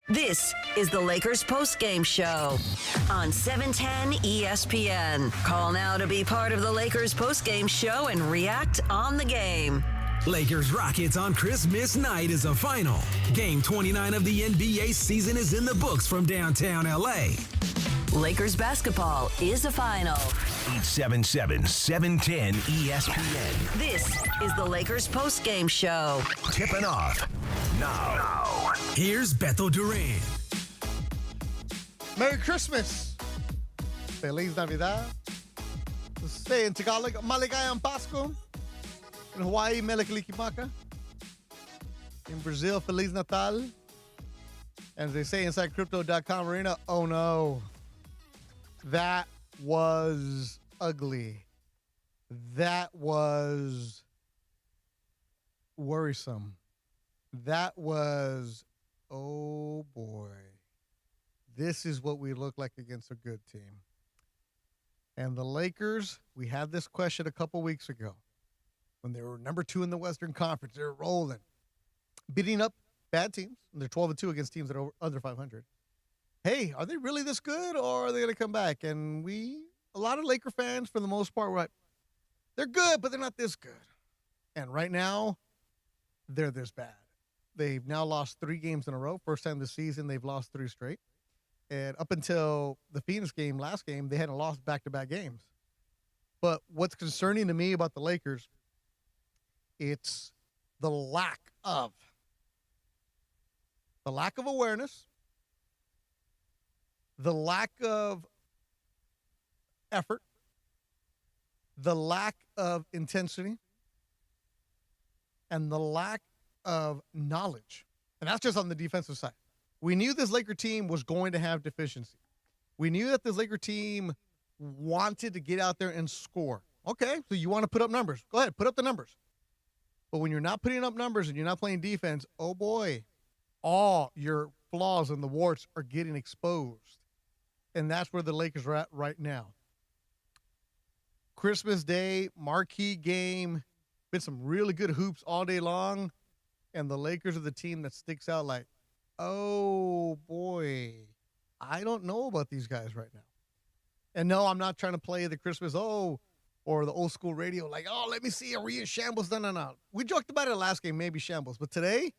This is the Lakers postgame show on 710 ESPN. Call now to be part of the Lakers postgame show and react on the game. Lakers Rockets on Christmas night is a final. Game 29 of the NBA season is in the books from downtown LA. Lakers basketball is a final. 877-710 ESPN. This is the Lakers postgame show. Tipping off now. Here's Beto Duran. Merry Christmas. Feliz Navidad. Say in Tagalog, Maligayang Pasko. In Hawaii, Melikalikimaka. In Brazil, Feliz Natal. And as they say inside Crypto.com Arena, oh no. That was ugly. That was worrisome. That was, oh boy. This is what we look like against a good team. And the Lakers, we had this question a couple weeks ago when they were number 2 in the Western Conference. They were rolling, beating up bad teams. And they're 12-2 against teams that are under 500. Hey, are they really this good, or are they going to come back? And a lot of Laker fans, for the most part, were like, they're good, but they're not this good. And right now, they're this bad. They've now lost 3 games in a row. First time this season, they've lost 3 straight. And up until the Phoenix game, last game, they hadn't lost back-to-back games. But what's concerning to me about the Lakers, it's the lack of awareness, the lack of effort, the lack of intensity, and the lack of knowledge. And that's just on the defensive side. We knew this Laker team was going to have deficiency. We knew that this Laker team wanted to get out there and score. Okay, so you want to put up numbers. Go ahead, put up the numbers. But when you're not putting up numbers and you're not playing defense, oh boy, all your flaws and the warts are getting exposed. And that's where the Lakers are at right now. Christmas Day, marquee game, been some really good hoops all day long. And the Lakers are the team that sticks out like, oh boy, I don't know about these guys right now. And no, I'm not trying to play the Christmas, or the old school radio, like, oh, let me see, are we in shambles? No. We joked about it last game, maybe shambles. But today,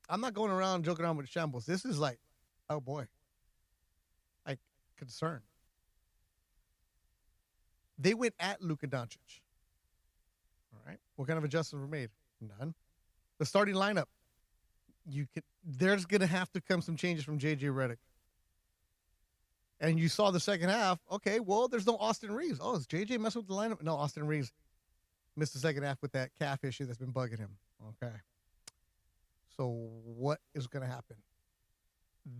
I'm not going around joking around with shambles. This is like, oh boy, like concern. They went at Luka Doncic. All right. What kind of adjustments were made? None. The starting lineup, there's going to have to come some changes from J.J. Redick. And you saw the second half. Okay, well, there's no Austin Reeves. Oh, is J.J. messing with the lineup? No, Austin Reeves missed the second half with that calf issue that's been bugging him. Okay. So what is going to happen?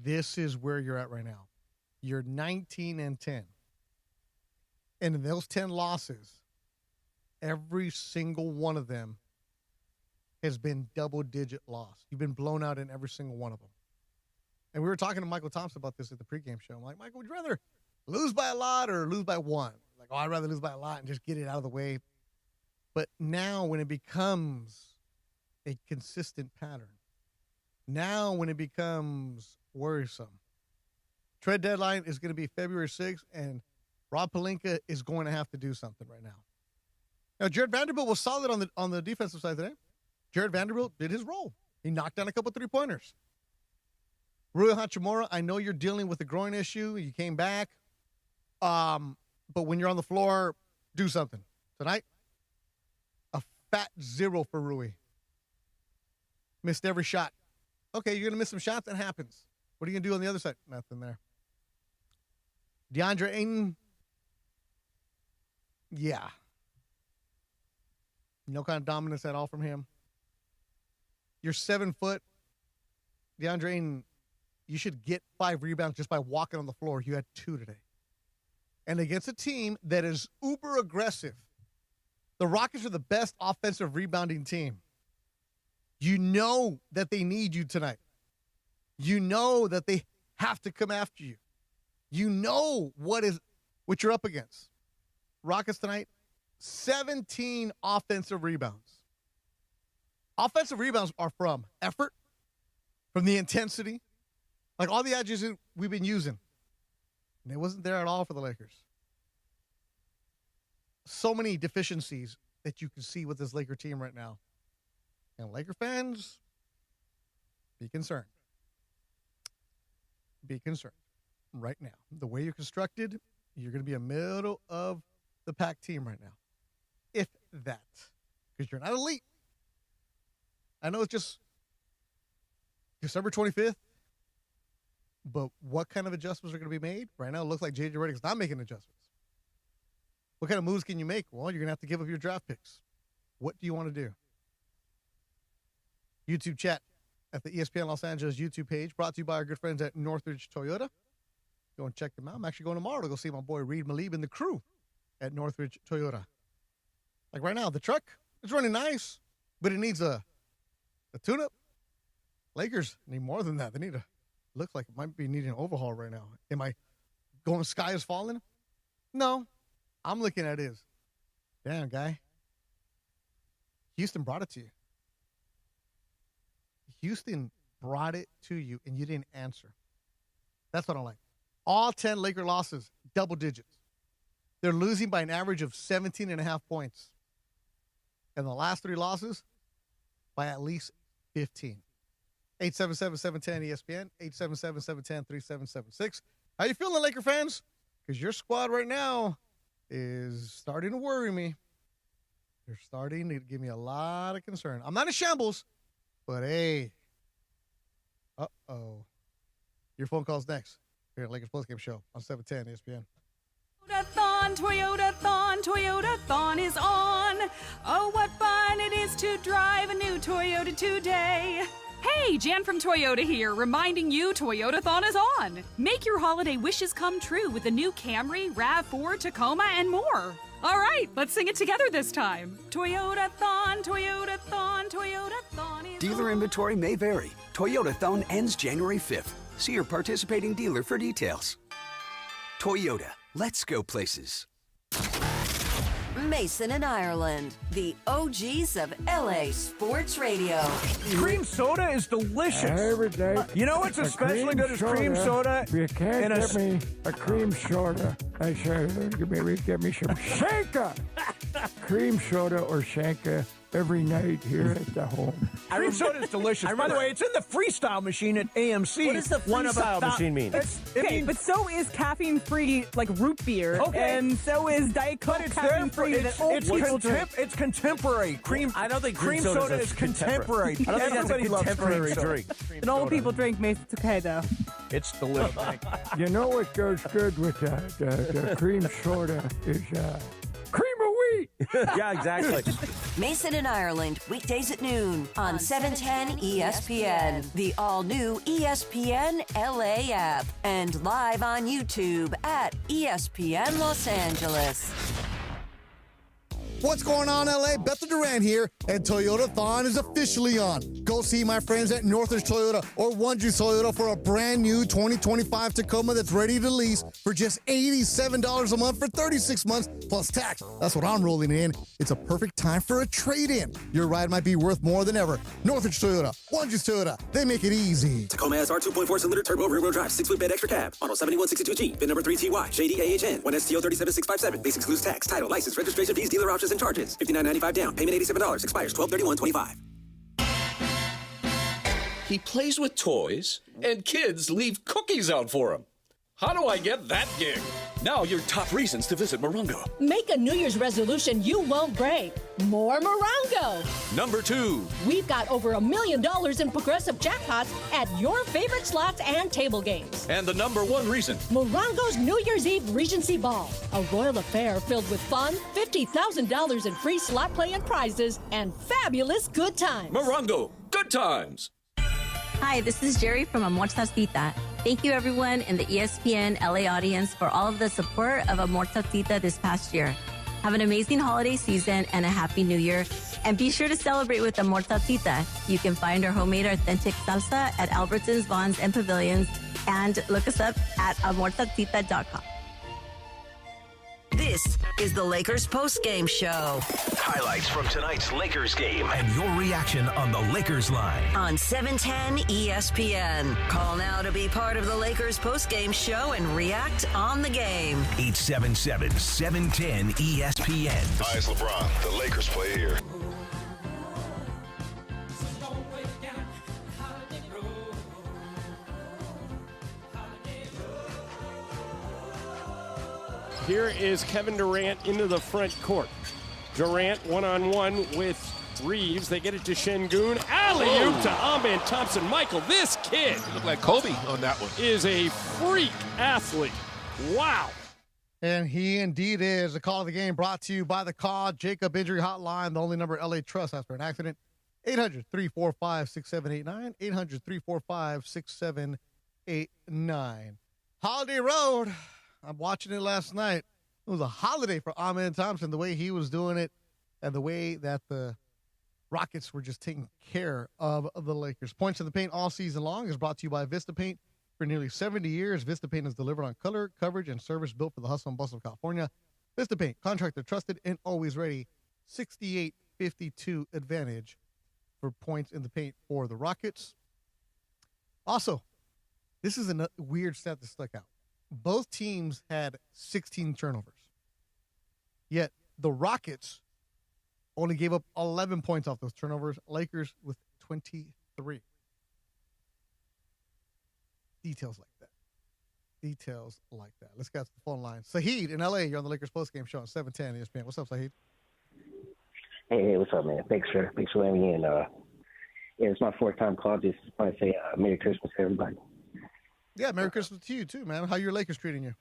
This is where you're at right now. You're 19-10. And in those 10 losses, every single one of them has been double-digit loss. You've been blown out in every single one of them. And we were talking to Michael Thompson about this at the pregame show. I'm like, Michael, would you rather lose by a lot or lose by 1? Like, oh, I'd rather lose by a lot and just get it out of the way. But now when it becomes a consistent pattern, now when it becomes worrisome, trade deadline is going to be February 6th, and Rob Pelinka is going to have to do something right now. Now, Jared Vanderbilt was solid on the defensive side today. Jared Vanderbilt did his role. He knocked down a couple 3-pointers. Rui Hachimura, I know you're dealing with a groin issue. You came back. But when you're on the floor, do something. Tonight, a fat 0 for Rui. Missed every shot. Okay, you're going to miss some shots. That happens. What are you going to do on the other side? Nothing there. DeAndre Ayton, yeah. No kind of dominance at all from him. You're 7 foot. DeAndre Ayton, you should get 5 rebounds just by walking on the floor. You had 2 today. And against a team that is uber aggressive, the Rockets are the best offensive rebounding team. You know that they need you tonight. You know that they have to come after you. You know what you're up against. Rockets tonight, 17 offensive rebounds. Offensive rebounds are from effort, from the intensity, Like all the adjectives we've been using. And it wasn't there at all for the Lakers. So many deficiencies that you can see with this Laker team right now. And Laker fans, be concerned. Be concerned right now. The way you're constructed, you're going to be a middle of the pack team right now. If that. Because you're not elite. I know it's just December 25th. But what kind of adjustments are going to be made? Right now, it looks like J.J. Redick's not making adjustments. What kind of moves can you make? Well, you're going to have to give up your draft picks. What do you want to do? YouTube chat at the ESPN Los Angeles YouTube page, brought to you by our good friends at Northridge Toyota. Go and check them out. I'm actually going tomorrow to go see my boy Reed Malib and the crew at Northridge Toyota. Like right now, the truck is running nice, but it needs a tune-up. Lakers need more than that. They need looks like it might be needing an overhaul right now. Am I going sky is falling? No. I'm looking at it as, damn, guy. Houston brought it to you. Houston brought it to you, and you didn't answer. That's what I like. All 10 Laker losses, double digits. They're losing by an average of 17.5 points. And the last 3 losses by at least 15. 877-710-ESPN, 877-710-3776. How you feeling, Laker fans? Because your squad right now is starting to worry me. They're starting to give me a lot of concern. I'm not in shambles, but hey. Uh-oh. Your phone call's next here at Lakers Postgame Show on 710 ESPN. Toyota-thon is on. Oh, what fun it is to drive a new Toyota today. Hey, Jan from Toyota here, reminding you Toyota-thon is on. Make your holiday wishes come true with the new Camry, RAV4, Tacoma, and more. All right, let's sing it together this time. Toyota-thon is Dealer inventory may vary. Toyota-thon ends January 5th. See your participating dealer for details. Toyota, let's go places. Mason and Ireland, the OGs of LA Sports Radio. Cream soda is delicious. Every day. You know what's especially good as cream soda? If you can't get me a cream soda, I say, get me some Shanka. Cream soda or Shanka every night here at the home. Cream soda is delicious. By the way, it's in the freestyle machine at AMC. What does the freestyle machine mean? but so is caffeine-free, like root beer. Okay. And so is Diet Coke caffeine-free. It's contemporary. I don't think cream soda is contemporary. I don't think that's a contemporary drink. And old people drink Mace. It's okay, though. It's delicious. You know what goes good with the cream soda is cream of wheat. Yeah, exactly. Mason and Ireland, weekdays at noon on 710 ESPN, the all-new ESPN LA app, and live on YouTube at ESPN Los Angeles. What's going on, LA? Beto Duran here, and Toyota-thon is officially on. Go see my friends at Northridge Toyota or Wondrous Toyota for a brand new 2025 Tacoma that's ready to lease for just $87 a month for 36 months plus tax. That's what I'm rolling in. It's a perfect time for a trade-in. Your ride might be worth more than ever. Northridge Toyota, Wondrous Toyota, they make it easy. Tacoma SR 2.4-cylinder turbo rear-wheel drive, 6-foot bed extra cab, model 7162G, VIN number 3TY, JDAHN, 1STO 37657, base excludes tax, title, license, registration fees, dealer options, and charges. $59.95 down, payment $87, expires 12/31/25. He plays with toys, and kids leave cookies out for him. How do I get that gig? Now your top reasons to visit Morongo. Make a New Year's resolution you won't break. More Morongo. Number 2. We've got over $1 million in progressive jackpots at your favorite slots and table games. And the number 1 reason. Morongo's New Year's Eve Regency Ball. A royal affair filled with fun, $50,000 in free slot play and prizes, and fabulous good times. Morongo, good times. Hi, this is Jerry from Amor Tita. Thank you, everyone in the ESPN LA audience for all of the support of Amor Tita this past year. Have an amazing holiday season and a happy new year. And be sure to celebrate with Amor Tita. You can find our homemade authentic salsa at Albertsons, Vons, and Pavilions. And look us up at amortatita.com. This This is the Lakers postgame show Highlights from tonight's Lakers game and your reaction on the Lakers line. on 710 ESPN. Call now to be part of the Lakers postgame show and react on the game. 877-710 ESPN. Hi, it's LeBron. The Lakers play here. Here is Kevin Durant into the front court. Durant one-on-one with Reeves. They get it to Şengün. Alley-oop to Amen Thompson. Michael, this kid Looked like Kobe on that one. is a freak athlete. Wow. And he indeed is. The call of the game brought to you by the COD Jacob Injury Hotline, the only number LA trusts after an accident. 800-345-6789. 800-345-6789. Holiday Road. I'm watching it last night. It was a holiday for Amen Thompson, the way he was doing it and the way that the Rockets were just taking care of the Lakers. Points in the Paint all season long is brought to you by Vista Paint. For nearly 70 years, Vista Paint has delivered on color, coverage, and service built for the hustle and bustle of California. Vista Paint, contractor trusted and always ready. 68-52 advantage for points in the paint for the Rockets. Also, this is a weird stat that stuck out. Both teams had 16 turnovers. Yet the Rockets only gave up 11 points off those turnovers. Lakers with 23. Details like that. Details like that. Let's get to the phone line. Saheed in LA, you're on the Lakers postgame show on 710 ESPN. What's up, Saheed? Hey, what's up, man? Thanks for letting me in. Yeah, it's my fourth time call. Just want to say Merry Christmas to everybody. Yeah, Merry Christmas to you too, man. How your Lakers treating you?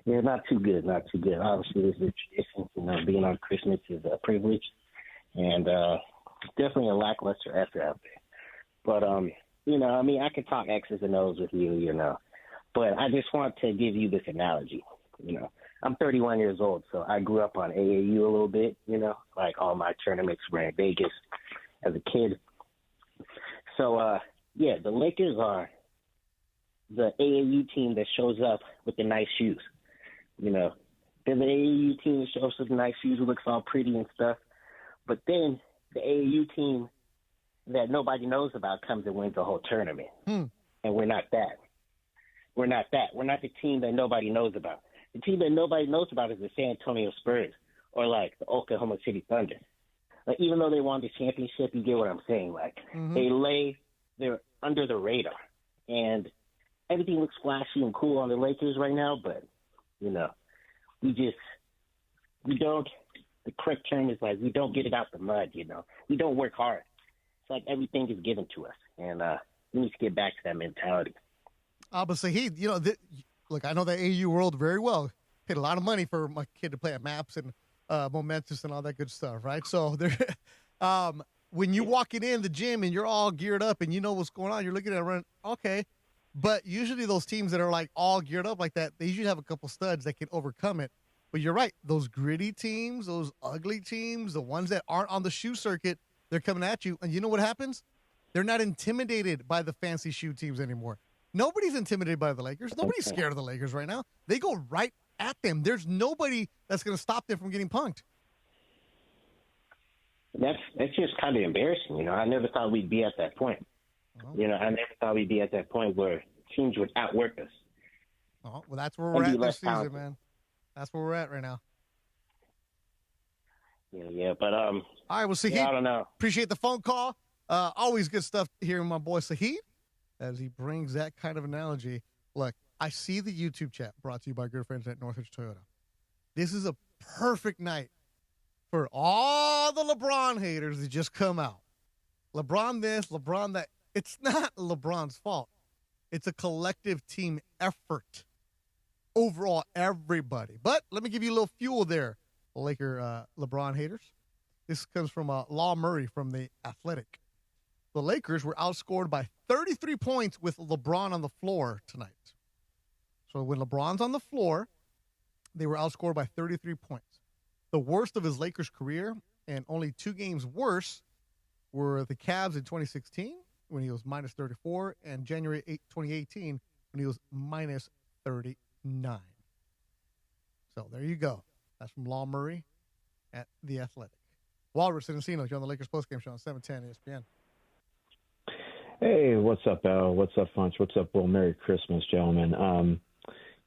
Yeah, not too good. Obviously, this is a tradition. Being on Christmas is a privilege, and definitely a lackluster effort out there. But I can talk X's and O's with you, but I just want to give you this analogy. I'm 31 years old, so I grew up on AAU a little bit. Like all my tournaments were in Vegas as a kid. So the Lakers are the AAU team that shows up with the nice shoes. They're the AAU team that shows up with the nice shoes, who looks all pretty and stuff. But then the AAU team that nobody knows about comes and wins the whole tournament. And we're not that. We're not the team that nobody knows about. The team that nobody knows about is the San Antonio Spurs or, like, the Oklahoma City Thunder. Like, even though they won the championship, you get what I'm saying. Like, they're under the radar. And everything looks flashy and cool on the Lakers right now, but, we don't, the correct term is like, we don't get it out the mud, We don't work hard. It's like everything is given to us. And we need to get back to that mentality. But Saheed, look, I know the AAU world very well. Paid a lot of money for my kid to play at Maps and Momentous and all that good stuff, right? So there, when you walking in the gym and you're all geared up and you know what's going on, you're looking at it running, okay. But usually those teams that are like all geared up like that, they usually have a couple studs that can overcome it. But you're right. Those gritty teams, those ugly teams, the ones that aren't on the shoe circuit, they're coming at you. And you know what happens? They're not intimidated by the fancy shoe teams anymore. Nobody's intimidated by the Lakers. Nobody's scared of the Lakers right now. They go right at them. There's nobody that's going to stop them from getting punked. That's just kind of embarrassing. I never thought we'd be at that point. I never thought we'd be at that point where teams would outwork us. Oh, well, that's where we're at this season, man. That's where we're at right now. Yeah, but all right, well, Saheed, I don't know. Appreciate the phone call. Always good stuff hearing my boy Saheed as he brings that kind of analogy. Look, I see the YouTube chat brought to you by good friends at Northridge Toyota. This is a perfect night for all the LeBron haters that just come out. LeBron this, LeBron that. It's not LeBron's fault. It's a collective team effort. Overall, everybody. But let me give you a little fuel there, Laker LeBron haters. This comes from Law Murray from The Athletic. The Lakers were outscored by 33 points with LeBron on the floor tonight. So when LeBron's on the floor, they were outscored by 33 points. The worst of his Lakers career, and only 2 games worse, were the Cavs in 2016, when he was minus 34, and January 8, 2018, when he was minus 39. So there you go. That's from Law Murray at The Athletic. Walrus and Encino, you're on the Lakers postgame show on 710 ESPN. Hey, what's up, Al? What's up, Funch? What's up, Will? Merry Christmas, gentlemen.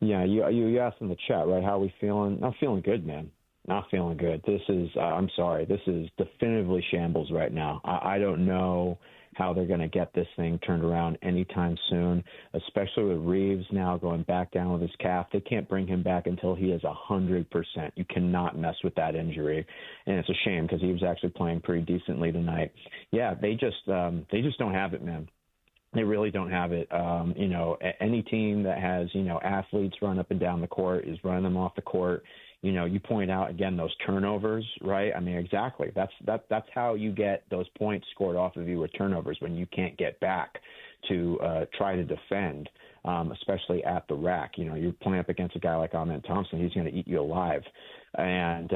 Yeah, you asked in the chat, right? How are we feeling? Not feeling good, man. Not feeling good. This is, I'm sorry, this is definitively shambles right now. I don't know how they're going to get this thing turned around anytime soon, especially with Reeves now going back down with his calf. They can't bring him back until he is 100%. You cannot mess with that injury, and it's a shame because he was actually playing pretty decently tonight. Yeah, they just don't have it, man. They really don't have it. Any team that has, athletes run up and down the court is running them off the court. You point out again those turnovers, right? I mean, exactly. That's how you get those points scored off of you with turnovers when you can't get back to try to defend, especially at the rack. You're playing up against a guy like Ahmed Thompson. He's going to eat you alive. And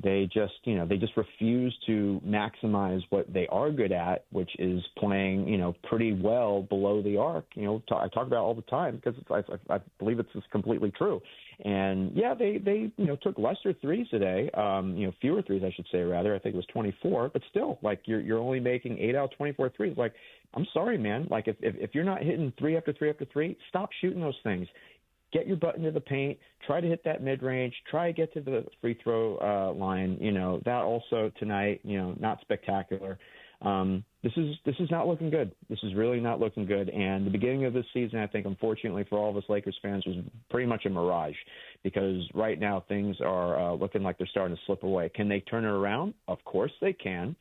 they just refuse to maximize what they are good at, which is playing, pretty well below the arc. I talk about it all the time because I believe it's just completely true. And yeah, they took lesser threes today, fewer threes, I should say, rather. I think it was 24, but still, like you're only making 8 out of 24 threes. Like, I'm sorry, man. Like if you're not hitting three after three after three, stop shooting those things. Get your butt into the paint. Try to hit that mid-range. Try to get to the free throw line. That also tonight, not spectacular. This is not looking good. This is really not looking good. And the beginning of this season, I think, unfortunately for all of us Lakers fans, was pretty much a mirage because right now things are looking like they're starting to slip away. Can they turn it around? Of course they can.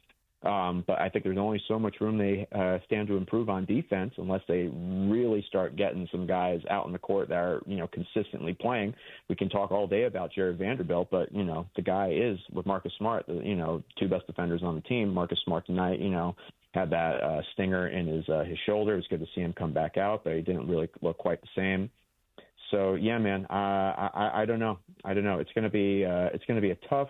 But I think there's only so much room they stand to improve on defense unless they really start getting some guys out in the court that are, consistently playing. We can talk all day about Jared Vanderbilt, but, the guy is, with Marcus Smart, two best defenders on the team. Marcus Smart tonight, had that stinger in his shoulder. It was good to see him come back out, but he didn't really look quite the same. So yeah, man, I don't know. It's going to be a tough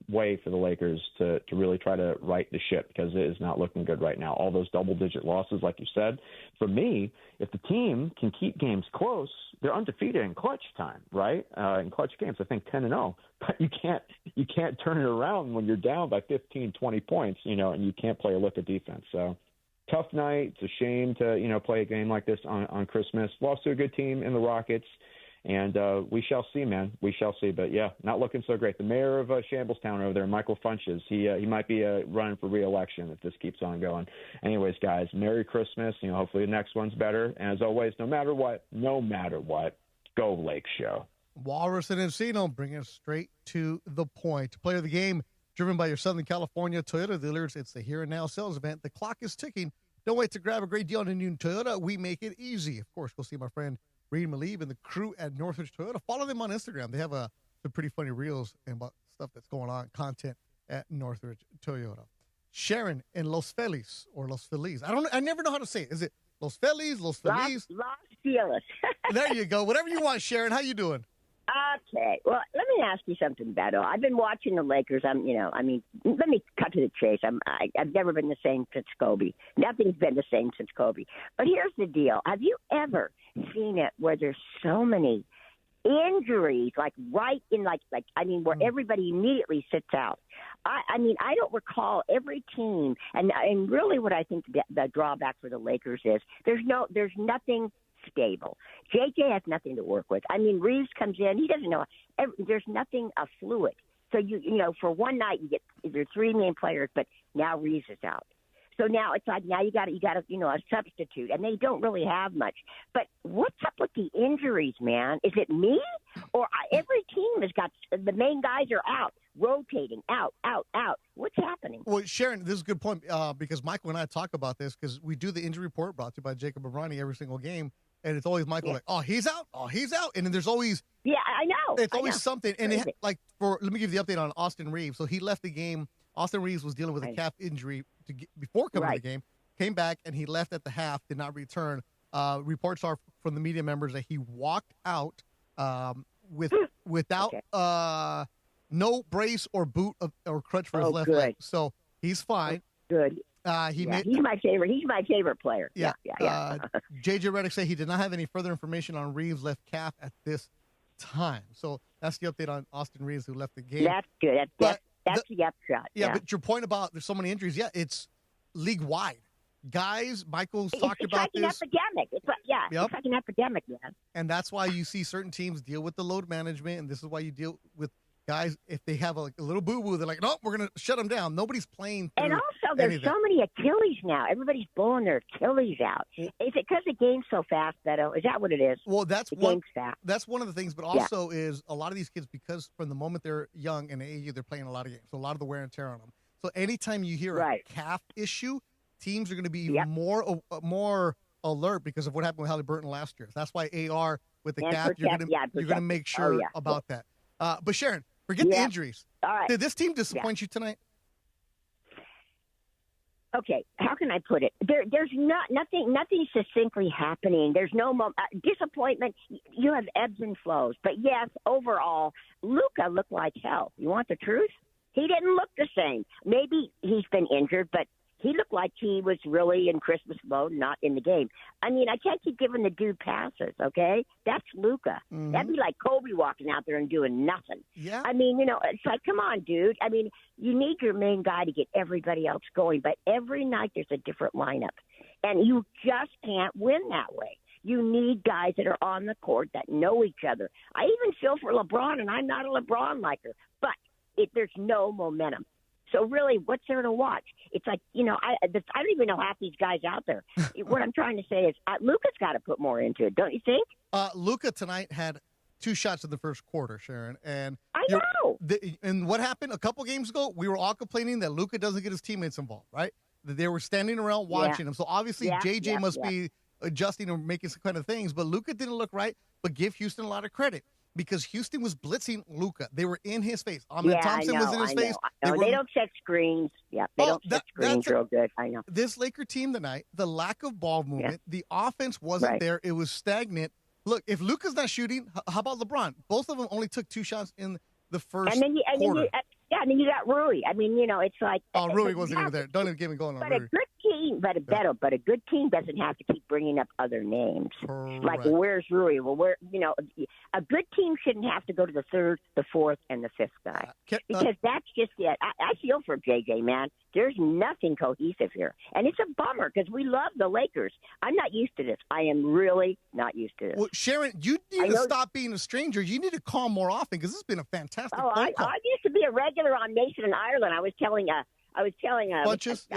way for the Lakers to really try to right the ship because it is not looking good right now. All those double-digit losses, like you said. For me, if the team can keep games close, they're undefeated in clutch time, right? In clutch games, I think 10-0. But you can't turn it around when you're down by 15, 20 points, and you can't play a lick of defense. So. Tough night. It's a shame to, play a game like this on Christmas. Lost to a good team in the Rockets, and we shall see, man. We shall see. But, yeah, not looking so great. The mayor of Shambles-Town over there, Michael Funches, he might be running for re-election if this keeps on going. Anyways, guys, Merry Christmas. Hopefully the next one's better. And as always, no matter what, go Lake Show. Walrus and Encino bring us straight to the point. Player of the game, driven by your Southern California Toyota dealers. It's the Here and Now sales event. The clock is ticking. Don't wait to grab a great deal on a new Toyota. We make it easy. Of course, go see my friend Reed Maleeb and the crew at Northridge Toyota. Follow them on Instagram. They have some pretty funny reels and about stuff that's going on, content at Northridge Toyota. Sharon in Los Feliz or Los Feliz. I never know how to say it. Is it Los Feliz, Los Feliz? Los Feliz. There you go. Whatever you want, Sharon. How you doing? Okay. Well, let me ask you something, Beto. I've been watching the Lakers. Let me cut to the chase. I've never been the same since Kobe. Nothing's been the same since Kobe. But here's the deal. Have you ever seen it where there's so many injuries, where everybody immediately sits out? I don't recall every team, and really what I think the drawback for the Lakers is there's nothing stable. JJ has nothing to work with. Reeves comes in, he doesn't know. There's nothing fluid. So for one night you get either three main players, but now Reeves is out. So now it's like you got a substitute, and they don't really have much. But what's up with the injuries, man? Is it me, or every team has got the main guys are out, rotating out? What's happening? Well, Sharon, this is a good point because Michael and I talk about this because we do the injury report brought to you by Jacob Abrani every single game. And it's always Michael he's out. And then there's always I know. It's always something. And let me give you the update on Austin Reeves. So he left the game. Austin Reeves was dealing with a calf injury before coming to the game. Came back and he left at the half. Did not return. Reports are from the media members that he walked out without no brace or boot or crutch for his left leg. So he's fine. Good. He's my favorite. He's my favorite player. Yeah. JJ Redick said he did not have any further information on Reeves' left calf at this time. So that's the update on Austin Reeves, who left the game. That's good. That's the upshot. Yeah, but your point about there's so many injuries, it's league-wide. Guys, Michael's talked about this. It's like an epidemic. It's like an epidemic, man. And that's why you see certain teams deal with the load management, and this is why you deal with guys, if they have a little boo-boo, they're like, no, we're going to shut them down. Nobody's playing through And also, there's so many Achilles now. Everybody's blowing their Achilles out. Is it because the game's so fast, Beto? Is that what it is? Well, that's game's fast. That's one of the things, but also is a lot of these kids, because from the moment they're young in AAU, they're playing a lot of games. So a lot of the wear and tear on them. So anytime you hear a calf issue, teams are going to be even more alert because of what happened with Halliburton last year. That's why AR with the calf, you're going to make sure about that. But Sharon, forget the injuries. All right. Did this team disappoint you tonight? Okay, how can I put it? There's nothing succinctly happening. There's no disappointment. You have ebbs and flows, but yes, overall, Luka looked like hell. You want the truth? He didn't look the same. Maybe he's been injured, but he looked like he was really in Christmas mode, not in the game. I mean, I can't keep giving the dude passes, okay? That's Luka. Mm-hmm. That'd be like Kobe walking out there and doing nothing. Yeah. I mean, it's like, come on, dude. I mean, you need your main guy to get everybody else going, but every night there's a different lineup, and you just can't win that way. You need guys that are on the court that know each other. I even feel for LeBron, and I'm not a LeBron liker, but there's no momentum. So really, what's there to watch? It's like, I don't even know half these guys out there. What I'm trying to say is Luka's got to put more into it, don't you think? Luka tonight had 2 shots in the first quarter, Sharon. And I know. And what happened a couple games ago, we were all complaining that Luka doesn't get his teammates involved, right? That they were standing around watching him. So obviously JJ must be adjusting or making some kind of things. But Luka didn't look right. But give Houston a lot of credit, because Houston was blitzing Luka. They were in his face. Thompson was in his face. They don't check screens. Yeah, they don't check screens real good. I know. This Laker team tonight, the lack of ball movement, the offense wasn't there. It was stagnant. Look, if Luka's not shooting, how about LeBron? Both of them only took 2 shots in the first quarter. And then you got Rui. I mean, it's like... Oh, Rui wasn't even there. Don't even get me going on Rui. But a good team, but a good team doesn't have to keep bringing up other names. Correct. Like, where's Rui? Well, a good team shouldn't have to go to the 3rd, the 4th, and the 5th guy. Because that's just it. I feel for JJ, man. There's nothing cohesive here. And it's a bummer because we love the Lakers. I'm not used to this. I am really not used to this. Well, Sharon, you need to stop being a stranger. You need to call more often because this has been a fantastic phone call. I used to be a regular on Nation in Ireland. I was telling Bunches.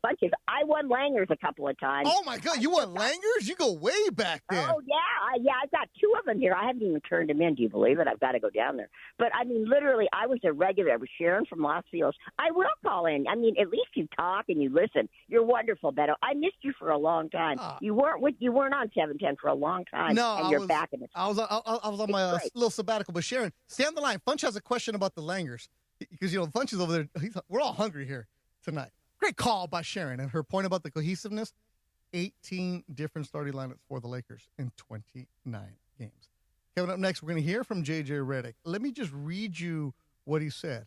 Bunches. I won Langers a couple of times. Oh my God, you won Langers? You go way back then. Oh yeah, I've got 2 of them here. I haven't even turned them in. Do you believe it? I've got to go down there. But I mean, literally, I was a regular. I was Sharon from Los Feliz. I will call in. I mean, at least you talk and you listen. You're wonderful, Beto. I missed you for a long time. You weren't on 710 for a long time. No, and you're back in it. I was on my little sabbatical. But Sharon, stay on the line. Funch has a question about the Langers because Funch is over there. We're all hungry here tonight. Great call by Sharon, and her point about the cohesiveness, 18 different starting lineups for the Lakers in 29 games. Coming up next, we're going to hear from J.J. Redick. Let me just read you what he said.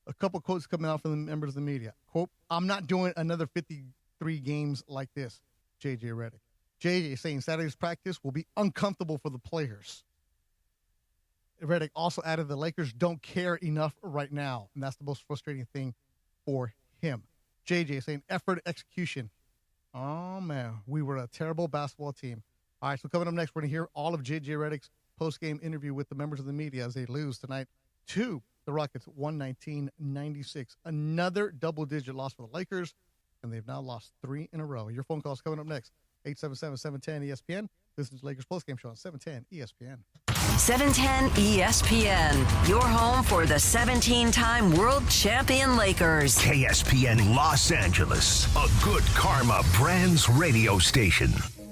A couple quotes coming out from the members of the media. Quote, "I'm not doing another 53 games like this, J.J. Redick." J.J. saying Saturday's practice will be uncomfortable for the players. Redick also added the Lakers don't care enough right now, and that's the most frustrating thing for him. JJ saying effort, execution. Oh, man, we were a terrible basketball team. All right, so coming up next, we're going to hear all of JJ Redick's post-game interview with the members of the media as they lose tonight to the Rockets, 119-96. Another double-digit loss for the Lakers, and they've now lost 3 in a row. Your phone call's coming up next, 877-710-ESPN. This is Lakers post-game show on 710 ESPN. 710 ESPN, your home for the 17-time world champion Lakers. KSPN Los Angeles, a Good Karma Brands radio station.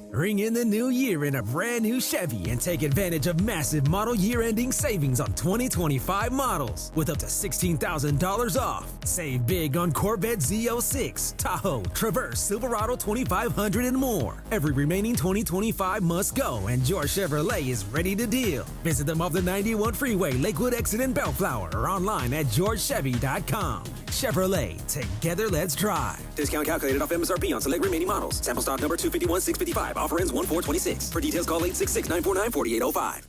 Ring in the new year in a brand new Chevy and take advantage of massive model year-ending savings on 2025 models with up to $16,000 off. Save big on Corvette Z06, Tahoe, Traverse, Silverado 2500 and more. Every remaining 2025 must go, and George Chevrolet is ready to deal. Visit them off the 91 freeway, Lakewood exit in Bellflower, or online at georgechevy.com. Chevrolet, together let's drive. Discount calculated off MSRP on select remaining models. Sample stock number 251655. Offer ends 1/4/26. For details, call 866-949-4805.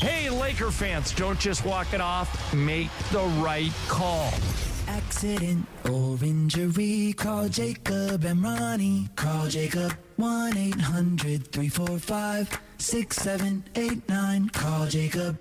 Hey, Laker fans, don't just walk it off. Make the right call. Accident or injury, call Jacob and Ronnie. Call Jacob 1-800-345-6789. Call Jacob.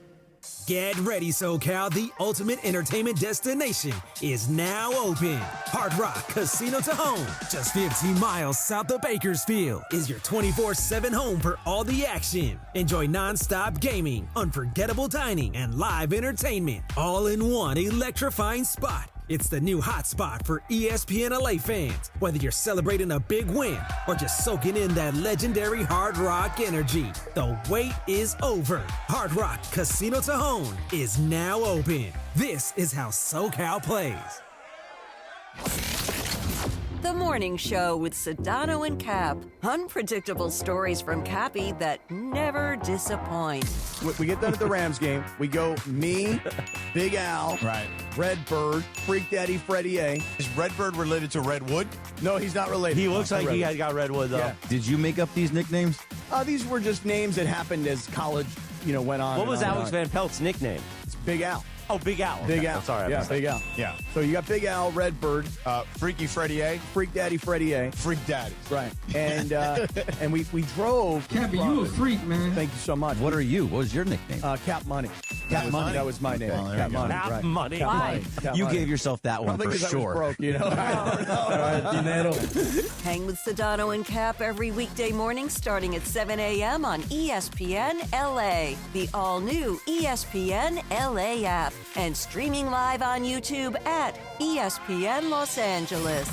Get ready, SoCal. The ultimate entertainment destination is now open. Hard Rock Casino Tejon, just 15 miles south of Bakersfield, is your 24/7 home for all the action. Enjoy non-stop gaming, unforgettable dining, and live entertainment, all in one electrifying spot. It's the new hotspot for ESPN LA fans. Whether you're celebrating a big win or just soaking in that legendary Hard Rock energy, the wait is over. Hard Rock Casino Tejon is now open. This is how SoCal plays. The Morning Show with Sedano and Cap. Unpredictable stories from Cappy that never disappoint. We get done at the Rams game. We go me, Big Al, right, Redbird, Freak Daddy Freddie A. Is Redbird related to Redwood? No, he's not related. He looks like Redwood. he got Redwood, though. Yeah. Did you make up these nicknames? These were just names that happened as college, went on. What was on Alex Van Pelt's nickname? It's Big Al. Oh, Big Al. Big Al. Oh, sorry. Yeah, Big Al. Yeah. So you got Big Al, Redbird, Freaky Freddie A. Freak Daddy Freddie A. Freak Daddy. Right. And and we drove. Cappy, you a freak, man. Thank you so much. What are you? What was your nickname? Cap Money. Cap Money? That was my name. Oh, Cap Money. Cap right. Money. Cap Money. Cap You Money. gave yourself that one Probably for 'cause I was sure. broke, you know. Hang with Sedano and Cap every weekday morning starting at 7 a.m. on ESPN LA, the all-new ESPN LA app, and streaming live on YouTube at ESPN Los Angeles.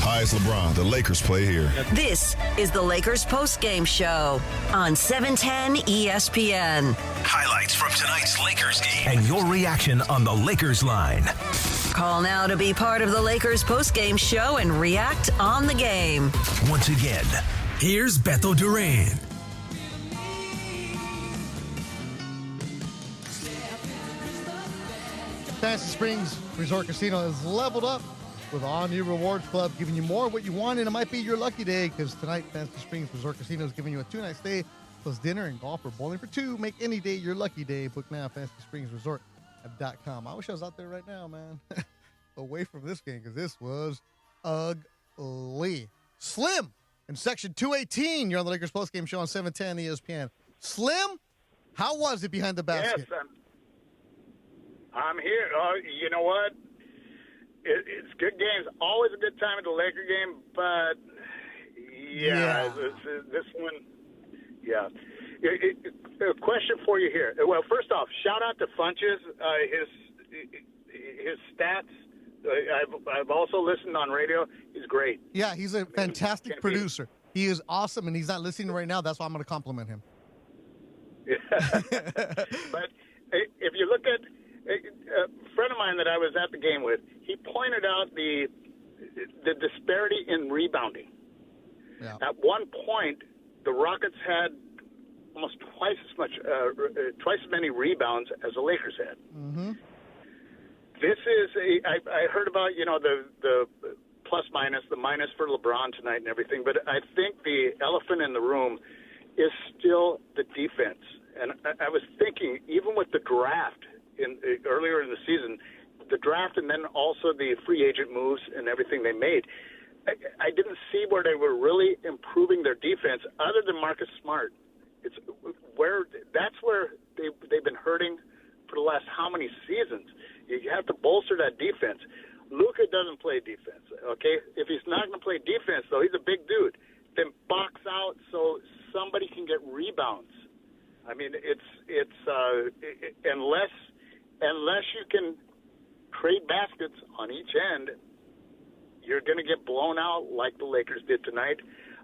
Hi, it's LeBron. The Lakers play here. This is the Lakers postgame show on 710 ESPN. Highlights from tonight's Lakers game and your reaction on the Lakers line. Call now to be part of the Lakers postgame show and react on the game. Once again, here's Beto Duran. Fantasy Springs Resort Casino is leveled up with all-new Rewards Club, giving you more of what you want, and it might be your lucky day because tonight Fantasy Springs Resort Casino is giving you a 2-night stay plus dinner and golf or bowling for two. Make any day your lucky day. Book now at FantasySpringsResort.com. I wish I was out there right now, man. Away from this game because this was ugly. Slim in section 218. You're on the Lakers postgame show on 710 ESPN. Slim, how was it behind the basket? Yes, I'm here. You know what? It's good games. Always a good time at the Laker game, but this one, yeah. A question for you here. Well, first off, shout out to Funches. His stats. I've also listened on radio. He's great. Yeah, he's a fantastic producer. He is awesome, and he's not listening right now. That's why I'm going to compliment him. But if you look at a friend of mine that I was at the game with, he pointed out the disparity in rebounding. Yeah. At one point, the Rockets had almost twice as many rebounds as the Lakers had. Mm-hmm. This is I heard about the plus minus, the minus for LeBron tonight and everything, but I think the elephant in the room is still the defense. And I was thinking, even with the draft earlier in the season, the draft and then also the free agent moves and everything they made, I didn't see where they were really improving their defense other than Marcus Smart. That's where they've been hurting for the last how many seasons. You have to bolster that defense. Luka doesn't play defense, okay? If he's not going to play defense, though, he's a big dude. Then box out so somebody can get rebounds. I mean, it's unless you can trade baskets on each end, you're going to get blown out like the Lakers did tonight,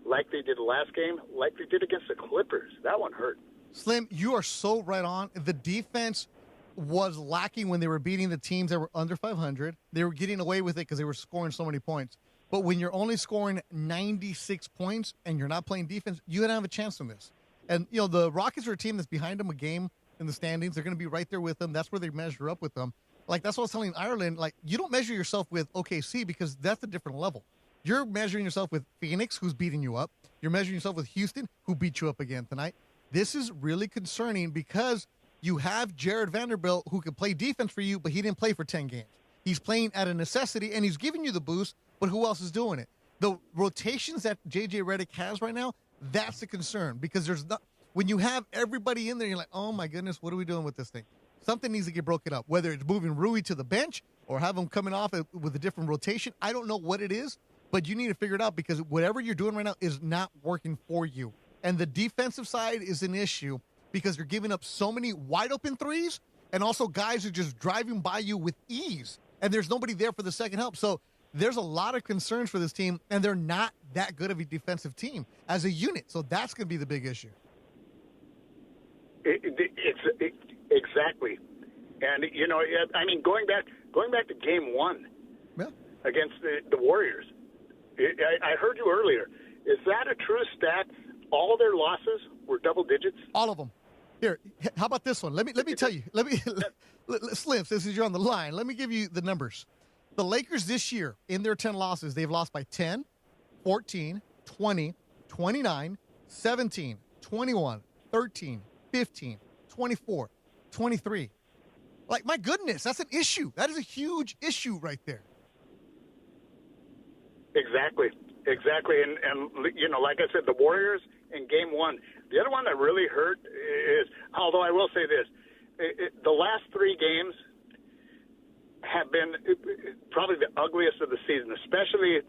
like they did last game, like they did against the Clippers. That one hurt. Slim, you are so right on. The defense was lacking when they were beating the teams that were under 500. They were getting away with it because they were scoring so many points. But when you're only scoring 96 points and you're not playing defense, you don't have a chance in this. And, the Rockets are a team that's behind them a game in the standings. They're going to be right there with them. That's where they measure up with them. Like, that's what I was telling Ireland. Like, you don't measure yourself with OKC because that's a different level. You're measuring yourself with Phoenix, who's beating you up. You're measuring yourself with Houston, who beat you up again tonight. This is really concerning because you have Jared Vanderbilt who can play defense for you, but he didn't play for 10 games. He's playing at a necessity, and he's giving you the boost, but who else is doing it? The rotations that J.J. Redick has right now, that's the concern because there's not – when you have everybody in there, you're like, oh, my goodness, what are we doing with this thing? Something needs to get broken up, whether it's moving Rui to the bench or have him coming off with a different rotation. I don't know what it is, but you need to figure it out because whatever you're doing right now is not working for you. And the defensive side is an issue because you're giving up so many wide-open threes and also guys are just driving by you with ease, and there's nobody there for the second help. So there's a lot of concerns for this team, and they're not that good of a defensive team as a unit. So that's going to be the big issue. Exactly. And, you know, I mean, going back to game one against the Warriors, I heard you earlier. Is that a true stat? All their losses were double digits? All of them. Here, how about this one? Let me tell you. Slim, since you're on the line, let me give you the numbers. The Lakers this year, in their 10 losses, they've lost by 10, 14, 20, 29, 17, 21, 13, 15, 24, 23. Like, my goodness, that's an issue. That is a huge issue right there. Exactly. And you know, like I said, the Warriors in game one. The other one that really hurt is, although I will say this, the last three games have been probably the ugliest of the season, especially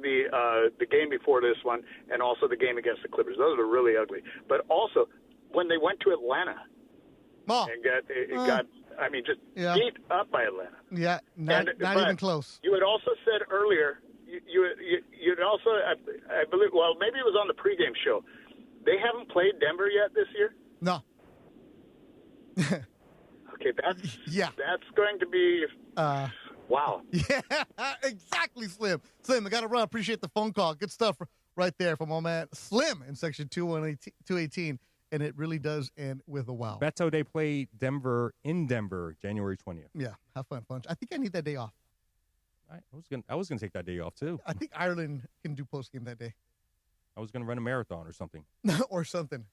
the game before this one and also the game against the Clippers. Those are really ugly. But also, when they went to Atlanta and got just beat up by Atlanta. Yeah, not even close. You had also said earlier, you'd also, I believe, well, maybe it was on the pregame show, they haven't played Denver yet this year? No. Okay, that's going to be wow. Yeah, exactly, Slim. Slim, I got to run. Appreciate the phone call. Good stuff right there from my man Slim in section 218, and it really does end with a wow. Beto, they play Denver in Denver, January 20th. Yeah, have fun, Punch. I think I need that day off. I was gonna take that day off too. I think Ireland can do postgame that day. I was gonna run a marathon or something. Or something.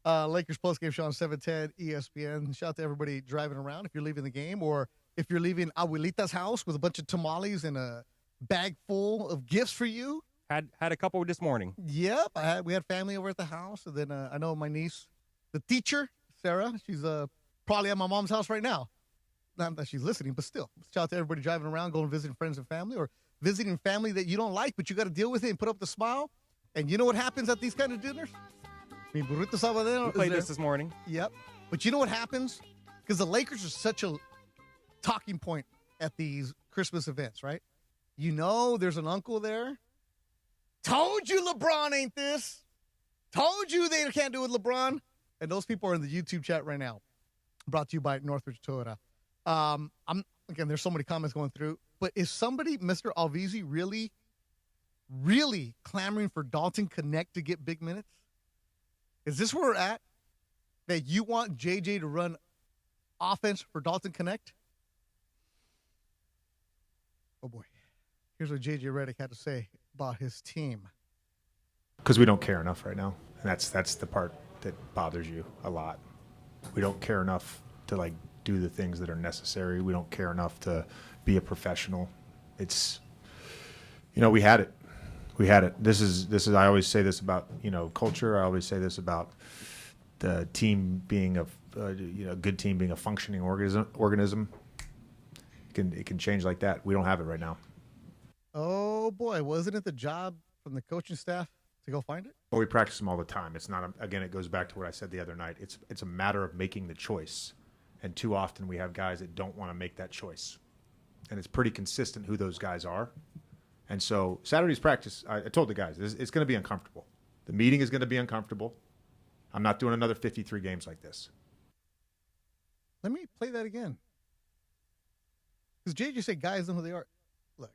Lakers postgame show on 710 ESPN. Shout out to everybody driving around if you're leaving the game or if you're leaving Abuelita's house with a bunch of tamales and a bag full of gifts for you. Had a couple this morning. Yep, we had family over at the house, and then I know my niece, the teacher Sarah. She's probably at my mom's house right now. Not that she's listening, but still. Shout out to everybody driving around, going visiting friends and family, or visiting family that you don't like, but you got to deal with it and put up the smile. And you know what happens at these kind of dinners? I mean, Burrito Salvador. We played this morning. Yep. But you know what happens? Because the Lakers are such a talking point at these Christmas events, right? You know there's an uncle there. Told you LeBron ain't this. Told you they can't do it with LeBron. And those people are in the YouTube chat right now. Brought to you by Northridge Toyota. Again, there's so many comments going through. But is somebody, Mr. Alvizi, really clamoring for Dalton Connect to get big minutes? Is this where we're at? That you want JJ to run offense for Dalton Connect? Oh, boy. Here's what JJ Redick had to say about his team. Because we don't care enough right now. And that's the part that bothers you a lot. We don't care enough to, do the things that are necessary. We don't care enough to be a professional. It's, we had it. We had it. This is. I always say this about culture. I always say this about the team being a good team being a functioning organism. It can change like that. We don't have it right now. Oh boy, wasn't it the job from the coaching staff to go find it? Well, we practice them all the time. It's not. Again, it goes back to what I said the other night. It's a matter of making the choice, and too often we have guys that don't want to make that choice, and it's pretty consistent who those guys are. And so Saturday's practice, I told the guys, it's going to be uncomfortable. The meeting is going to be uncomfortable. I'm not doing another 53 games like this. Let me play that again. Because JJ said guys know who they are. Look,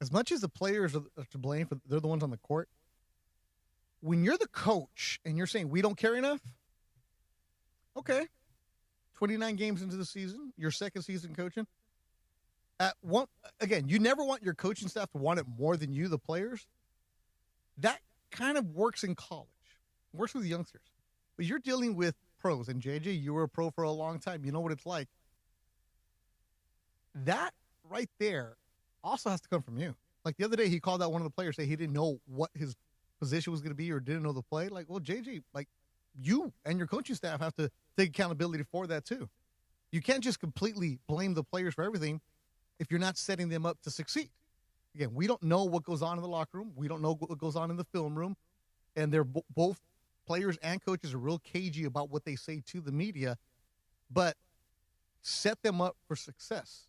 as much as the players are to blame, they're the ones on the court, when you're the coach and you're saying we don't care enough, okay, 29 games into the season, your second season coaching, again, you never want your coaching staff to want it more than you, the players. That kind of works in college. works with youngsters. But you're dealing with pros. And, JJ, you were a pro for a long time. You know what it's like. That right there also has to come from you. Like the other day, he called out one of the players, say he didn't know what his position was going to be or didn't know the play. Like, well, JJ, like you and your coaching staff have to take accountability for that too. You can't just completely blame the players for everything if you're not setting them up to succeed. Again, we don't know what goes on in the locker room. We don't know what goes on in the film room. And they're both players and coaches are real cagey about what they say to the media, but set them up for success.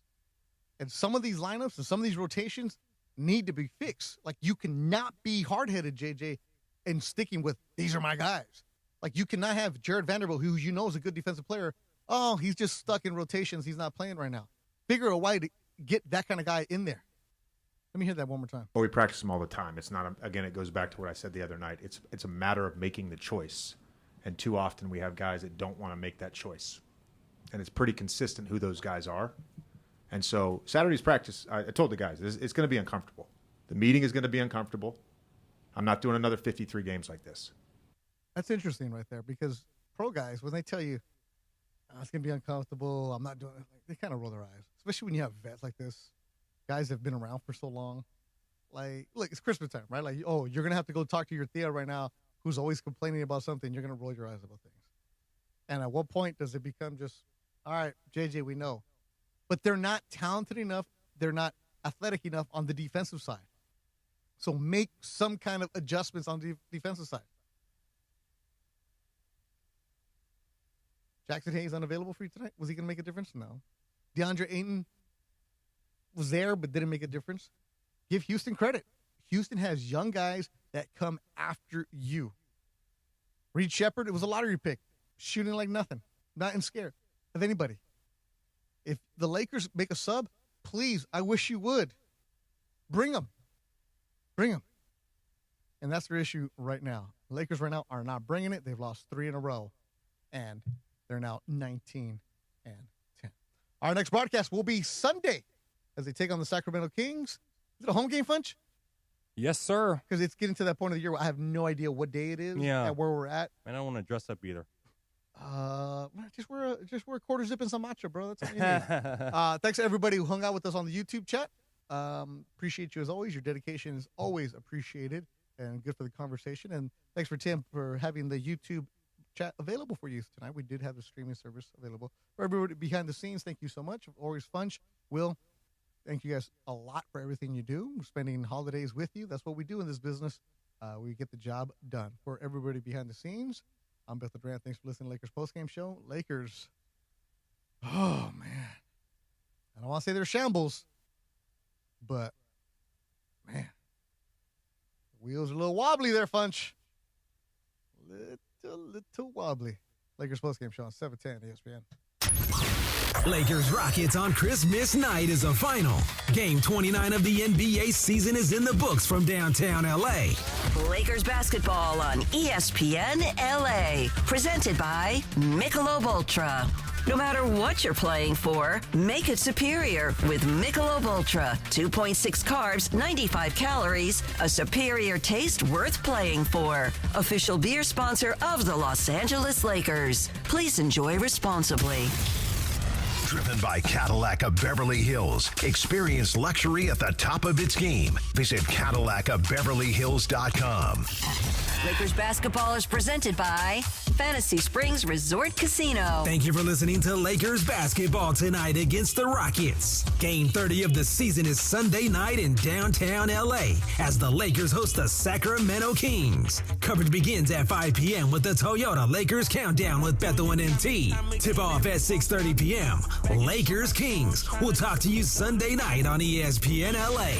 And some of these lineups and some of these rotations need to be fixed. Like, you cannot be hard-headed, JJ, and sticking with, these are my guys. Like, you cannot have Jared Vanderbilt, who you know is a good defensive player. Oh, he's just stuck in rotations. He's not playing right now. Figure a way to get that kind of guy in there. Let me hear that one more time. Well, we practice them all the time. It's not, again, it goes back to what I said the other night. It's a matter of making the choice. And too often we have guys that don't want to make that choice. And it's pretty consistent who those guys are. And so Saturday's practice, I told the guys, it's going to be uncomfortable. The meeting is going to be uncomfortable. I'm not doing another 53 games like this. That's interesting right there, because pro guys, when they tell you, it's going to be uncomfortable, I'm not doing it, like, they kind of roll their eyes, especially when you have vets like this, guys that have been around for so long. Like, look, it's Christmas time, right? Like, oh, you're going to have to go talk to your Thea right now who's always complaining about something. You're going to roll your eyes about things. And at what point does it become just, all right, JJ, we know. But they're not talented enough. They're not athletic enough on the defensive side. So make some kind of adjustments on the defensive side. Jackson Hayes unavailable for you tonight? Was he going to make a difference? No. DeAndre Ayton was there but didn't make a difference. Give Houston credit. Houston has young guys that come after you. Reed Shepard, it was a lottery pick. Shooting like nothing. Not scared of anybody. If the Lakers make a sub, please, I wish you would. Bring them. Bring them. And that's their issue right now. Lakers right now are not bringing it. They've lost 3 in a row. And they're now 19-10. Our next broadcast will be Sunday as they take on the Sacramento Kings. Is it a home game, Funch? Yes, sir. Because it's getting to that point of the year where I have no idea what day it is and where we're at. I don't want to dress up either. Just wear a quarter zip and some matcha, bro. That's all you need. Thanks to everybody who hung out with us on the YouTube chat. Appreciate you as always. Your dedication is always appreciated and good for the conversation. And thanks for Tim for having the YouTube chat available for you tonight. We did have the streaming service available for everybody behind the scenes. Thank you so much. Always fun. Will, thank you guys a lot for everything you do. We're spending holidays with you. That's what we do in this business. We get the job done. For everybody behind the scenes, I'm Beto Duran. Thanks for listening to Lakers postgame show. Lakers. Oh, man. I don't want to say they're shambles, but, man, the wheels are a little wobbly there, Funch. Little wobbly. Lakers postgame show on 710 ESPN. Lakers Rockets on Christmas night is a final. Game 29 of the NBA season is in the books from downtown LA. Lakers basketball on ESPN LA. Presented by Michelob Ultra. No matter what you're playing for, make it superior with Michelob Ultra. 2.6 carbs, 95 calories, a superior taste worth playing for. Official beer sponsor of the Los Angeles Lakers. Please enjoy responsibly. Driven by Cadillac of Beverly Hills. Experience luxury at the top of its game. Visit CadillacofBeverlyHills.com. Lakers basketball is presented by Fantasy Springs Resort Casino. Thank you for listening to Lakers basketball tonight against the Rockets. Game 30 of the season is Sunday night in downtown LA as the Lakers host the Sacramento Kings. Coverage begins at 5 p.m. with the Toyota Lakers Countdown with Beto and MT. Tip off at 6:30 p.m. Lakers Kings. We'll talk to you Sunday night on ESPN LA.